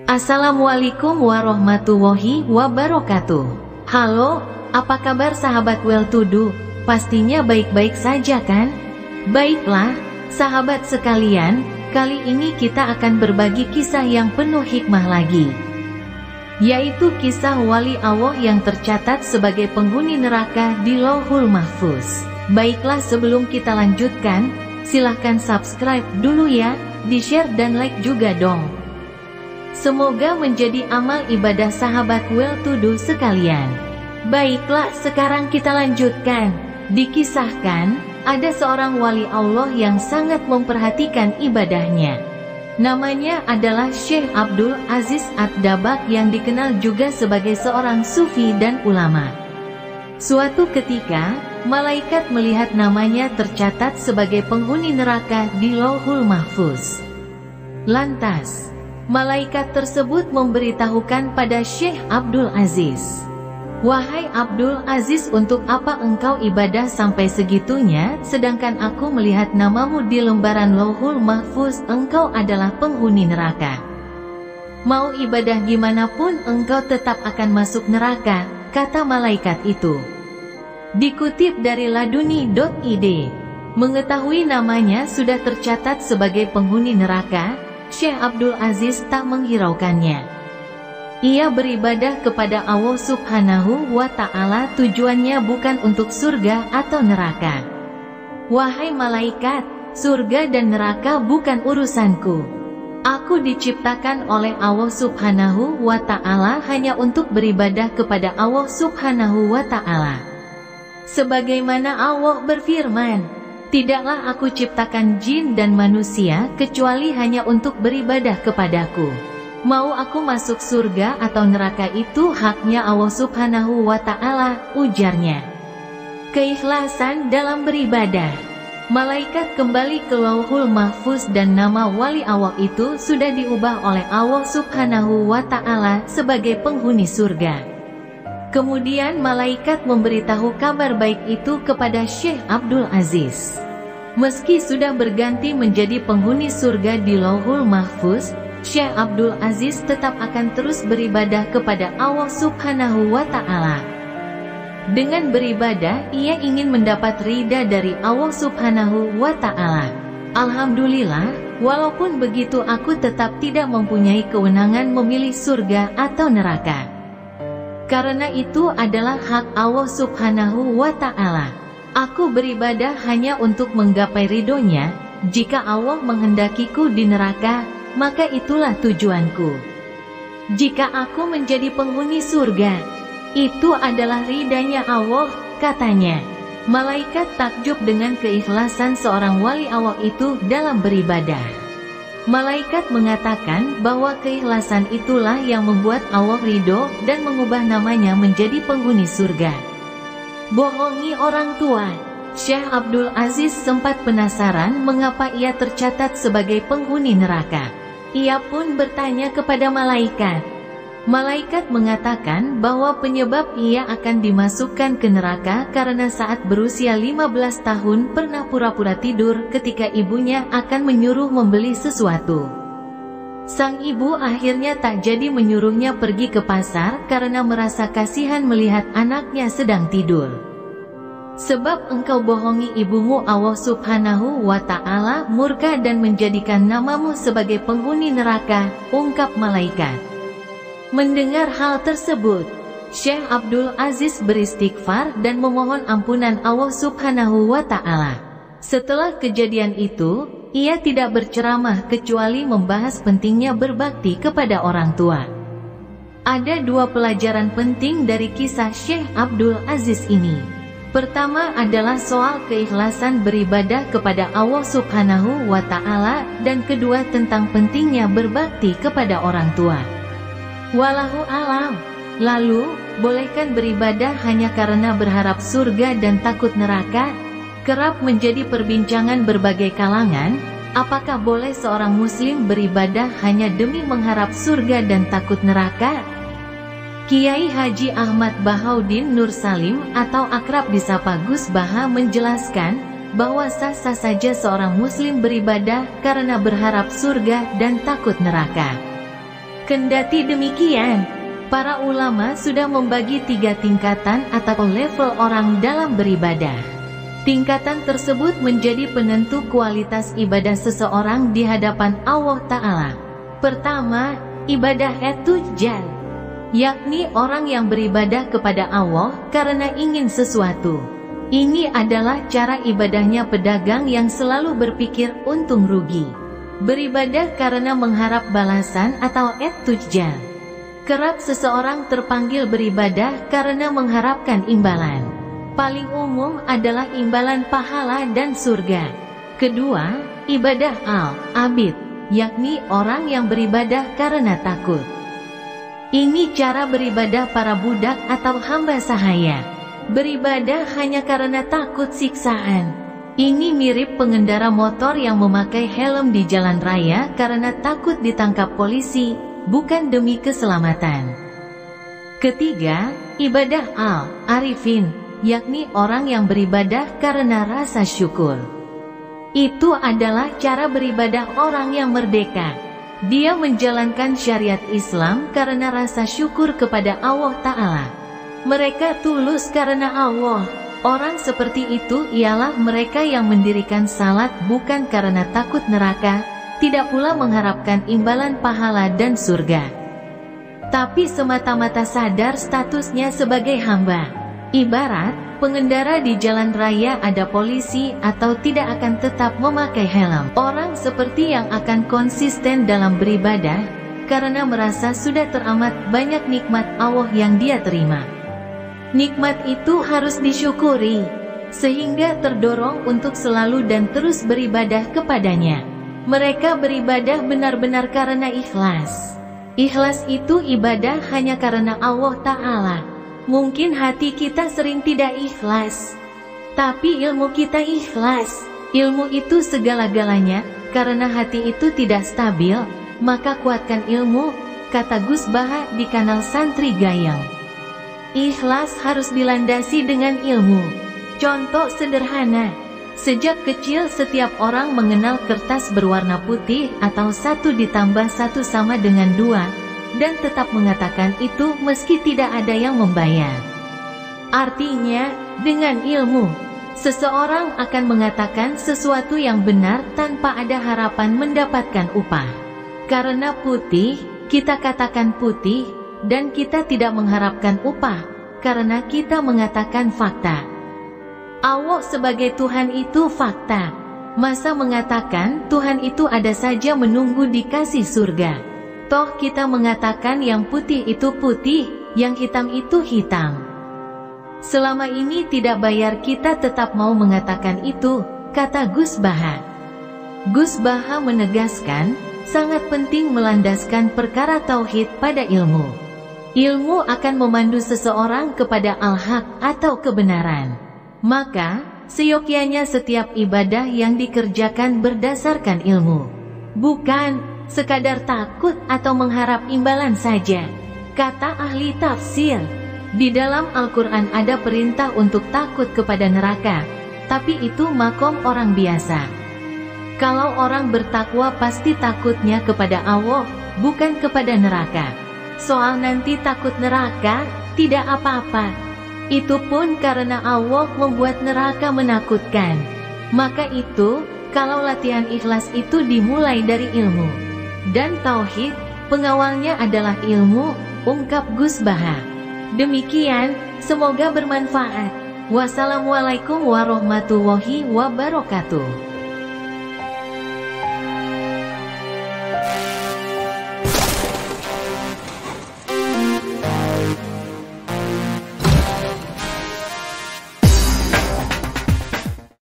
Assalamualaikum warahmatullahi wabarakatuh. Halo, apa kabar sahabat Well To Do? Pastinya baik-baik saja kan? Baiklah, sahabat sekalian, kali ini kita akan berbagi kisah yang penuh hikmah lagi, yaitu kisah wali Allah yang tercatat sebagai penghuni neraka di Lauhul Mahfuz. Baiklah, sebelum kita lanjutkan, silahkan subscribe dulu ya, di-share dan like juga dong. Semoga menjadi amal ibadah sahabat Well To Do sekalian. Baiklah, sekarang kita lanjutkan. Dikisahkan, ada seorang wali Allah yang sangat memperhatikan ibadahnya. Namanya adalah Syekh Abdul Aziz Ad-Dabbagh yang dikenal juga sebagai seorang sufi dan ulama. Suatu ketika, malaikat melihat namanya tercatat sebagai penghuni neraka di Lauhul Mahfuz. Lantas, malaikat tersebut memberitahukan pada Syekh Abdul Aziz, "Wahai Abdul Aziz, untuk apa engkau ibadah sampai segitunya, sedangkan aku melihat namamu di lembaran Lauhul Mahfuz, engkau adalah penghuni neraka. Mau ibadah gimana pun engkau tetap akan masuk neraka," kata malaikat itu. Dikutip dari laduni.id, mengetahui namanya sudah tercatat sebagai penghuni neraka, Syekh Abdul Aziz tak menghiraukannya. Ia beribadah kepada Allah Subhanahu wa Ta'ala, tujuannya bukan untuk surga atau neraka. "Wahai malaikat, surga dan neraka bukan urusanku. Aku diciptakan oleh Allah Subhanahu wa Ta'ala hanya untuk beribadah kepada Allah Subhanahu wa Ta'ala. Sebagaimana Allah berfirman, 'Tidaklah aku ciptakan jin dan manusia kecuali hanya untuk beribadah kepadaku. Mau aku masuk surga atau neraka itu haknya Allah Subhanahu wa Ta'ala,' ujarnya. Keikhlasan dalam beribadah. Malaikat kembali ke Lauhul Mahfuz dan nama wali Allah itu sudah diubah oleh Allah Subhanahu wa Ta'ala sebagai penghuni surga. Kemudian malaikat memberitahu kabar baik itu kepada Syekh Abdul Aziz. Meski sudah berganti menjadi penghuni surga di Lauhul Mahfuz, Syekh Abdul Aziz tetap akan terus beribadah kepada Allah Subhanahu wa Ta'ala. Dengan beribadah, ia ingin mendapat ridha dari Allah Subhanahu wa Ta'ala. Alhamdulillah, walaupun begitu aku tetap tidak mempunyai kewenangan memilih surga atau neraka. Karena itu adalah hak Allah Subhanahu wa Ta'ala. Aku beribadah hanya untuk menggapai ridhonya. Jika Allah menghendakiku di neraka, maka itulah tujuanku. Jika aku menjadi penghuni surga, itu adalah ridhanya Allah," katanya. Malaikat takjub dengan keikhlasan seorang wali Allah itu dalam beribadah. Malaikat mengatakan bahwa keikhlasan itulah yang membuat Allah ridho dan mengubah namanya menjadi penghuni surga. Bohongi orang tua. Syekh Abdul Aziz sempat penasaran mengapa ia tercatat sebagai penghuni neraka. Ia pun bertanya kepada malaikat. Malaikat mengatakan bahwa penyebab ia akan dimasukkan ke neraka karena saat berusia 15 tahun pernah pura-pura tidur ketika ibunya akan menyuruh membeli sesuatu. Sang ibu akhirnya tak jadi menyuruhnya pergi ke pasar karena merasa kasihan melihat anaknya sedang tidur. "Sebab engkau bohongi ibumu, Allah Subhanahu wa Ta'ala murka dan menjadikan namamu sebagai penghuni neraka," ungkap malaikat. Mendengar hal tersebut, Syekh Abdul Aziz beristighfar dan memohon ampunan Allah Subhanahu wa Ta'ala. Setelah kejadian itu, ia tidak berceramah kecuali membahas pentingnya berbakti kepada orang tua. Ada dua pelajaran penting dari kisah Syekh Abdul Aziz ini. Pertama adalah soal keikhlasan beribadah kepada Allah Subhanahu wa Ta'ala, dan kedua tentang pentingnya berbakti kepada orang tua. Wallahu alam. Lalu, bolehkan beribadah hanya karena berharap surga dan takut neraka? Kerap menjadi perbincangan berbagai kalangan. Apakah boleh seorang muslim beribadah hanya demi mengharap surga dan takut neraka? Kiai Haji Ahmad Bahaudin Nur Salim atau akrab disapa Gus Baha menjelaskan bahwa sah-sah saja seorang muslim beribadah karena berharap surga dan takut neraka. Kendati demikian, para ulama sudah membagi 3 tingkatan atau level orang dalam beribadah. Tingkatan tersebut menjadi penentu kualitas ibadah seseorang di hadapan Allah Ta'ala. Pertama, ibadah etujal, yakni orang yang beribadah kepada Allah karena ingin sesuatu. Ini adalah cara ibadahnya pedagang yang selalu berpikir untung rugi. Beribadah karena mengharap balasan atau etujal. Kerap seseorang terpanggil beribadah karena mengharapkan imbalan. Paling umum adalah imbalan pahala dan surga. Kedua, ibadah al-abid, yakni orang yang beribadah karena takut. Ini cara beribadah para budak atau hamba sahaya. Beribadah hanya karena takut siksaan. Ini mirip pengendara motor yang memakai helm di jalan raya karena takut ditangkap polisi, bukan demi keselamatan. Ketiga, ibadah al-arifin, yakni orang yang beribadah karena rasa syukur. Itu adalah cara beribadah orang yang merdeka. Dia menjalankan syariat Islam karena rasa syukur kepada Allah Ta'ala. Mereka tulus karena Allah. Orang seperti itu ialah mereka yang mendirikan salat bukan karena takut neraka, tidak pula mengharapkan imbalan pahala dan surga, tapi semata-mata sadar statusnya sebagai hamba. Ibarat pengendara di jalan raya ada polisi atau tidak akan tetap memakai helm. Orang seperti yang akan konsisten dalam beribadah karena merasa sudah teramat banyak nikmat Allah yang dia terima. Nikmat itu harus disyukuri, sehingga terdorong untuk selalu dan terus beribadah kepadanya. Mereka beribadah benar-benar karena ikhlas. Ikhlas itu ibadah hanya karena Allah Ta'ala. Mungkin hati kita sering tidak ikhlas, tapi ilmu kita ikhlas. Ilmu itu segala-galanya, karena hati itu tidak stabil, maka kuatkan ilmu, kata Gus Baha di kanal Santri Gayeng. Ikhlas harus dilandasi dengan ilmu. Contoh sederhana, sejak kecil setiap orang mengenal kertas berwarna putih atau 1 ditambah 1 sama dengan 2, dan tetap mengatakan itu meski tidak ada yang membayar. Artinya, dengan ilmu, seseorang akan mengatakan sesuatu yang benar tanpa ada harapan mendapatkan upah. Karena putih, kita katakan putih, dan kita tidak mengharapkan upah, karena kita mengatakan fakta. Allah sebagai Tuhan itu fakta. Masa mengatakan Tuhan itu ada saja menunggu dikasih surga? Toh kita mengatakan yang putih itu putih, yang hitam itu hitam. Selama ini tidak bayar kita tetap mau mengatakan itu, kata Gus Baha. Gus Baha menegaskan, sangat penting melandaskan perkara tauhid pada ilmu. Ilmu akan memandu seseorang kepada al-haq atau kebenaran. Maka, seyogyanya setiap ibadah yang dikerjakan berdasarkan ilmu. Bukan sekadar takut atau mengharap imbalan saja. Kata ahli tafsir, di dalam Al-Quran ada perintah untuk takut kepada neraka, tapi itu makom orang biasa. Kalau orang bertakwa pasti takutnya kepada Allah, bukan kepada neraka. Soal nanti takut neraka, tidak apa-apa. Itu pun karena Allah membuat neraka menakutkan. Maka itu, kalau latihan ikhlas itu dimulai dari ilmu. Dan tauhid, pengawalnya adalah ilmu, ungkap Gus Baha. Demikian, semoga bermanfaat. Wassalamualaikum warahmatullahi wabarakatuh.